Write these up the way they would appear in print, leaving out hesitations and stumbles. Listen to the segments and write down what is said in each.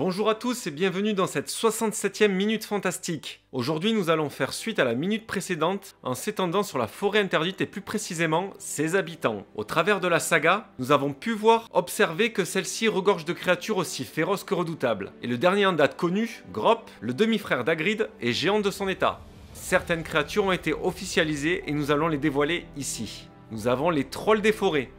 Bonjour à tous et bienvenue dans cette 67e Minute Fantastique. Aujourd'hui nous allons faire suite à la minute précédente en s'étendant sur la forêt interdite et plus précisément ses habitants. Au travers de la saga, nous avons pu observer que celle-ci regorge de créatures aussi féroces que redoutables. Et le dernier en date connu, Grop, le demi-frère d'Hagrid, est géant de son état. Certaines créatures ont été officialisées et nous allons les dévoiler ici. Nous avons les trolls des forêts.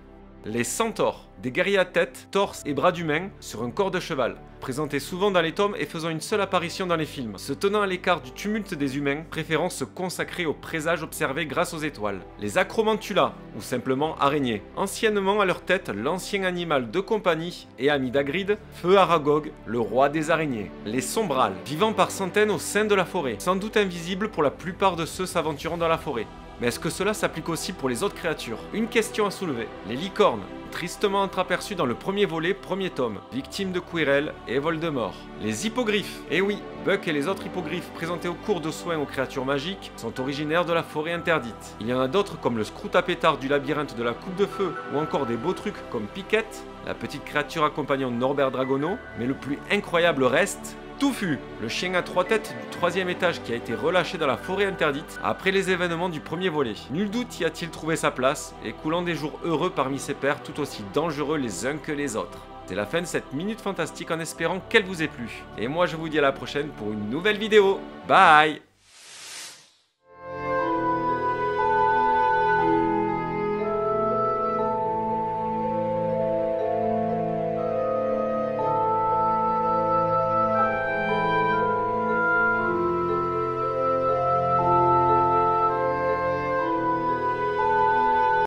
Les centaures, des guerriers à tête, torse et bras d'humains sur un corps de cheval, présentés souvent dans les tomes et faisant une seule apparition dans les films, se tenant à l'écart du tumulte des humains, préférant se consacrer aux présages observés grâce aux étoiles. Les acromantulas, ou simplement araignées, anciennement à leur tête l'ancien animal de compagnie et ami d'Hagrid, Feu Aragog, le roi des araignées. Les sombrales, vivant par centaines au sein de la forêt, sans doute invisibles pour la plupart de ceux s'aventurant dans la forêt. Mais est-ce que cela s'applique aussi pour les autres créatures? Une question à soulever. Les licornes, tristement entreaperçues dans le premier volet, premier tome, victimes de Quirrell et Voldemort. Les hippogriffes, et oui, Buck et les autres hippogriffes présentés au cours de soins aux créatures magiques sont originaires de la forêt interdite. Il y en a d'autres comme le Scroutapétard du labyrinthe de la coupe de feu, ou encore des beaux trucs comme Piquette, la petite créature accompagnant Norbert Dragono, mais le plus incroyable reste... Touffu, le chien à trois têtes du 3e étage qui a été relâché dans la forêt interdite après les événements du premier volet. Nul doute y a-t-il trouvé sa place, et coulant des jours heureux parmi ses pairs tout aussi dangereux les uns que les autres. C'est la fin de cette minute fantastique en espérant qu'elle vous ait plu. Et moi je vous dis à la prochaine pour une nouvelle vidéo. Bye!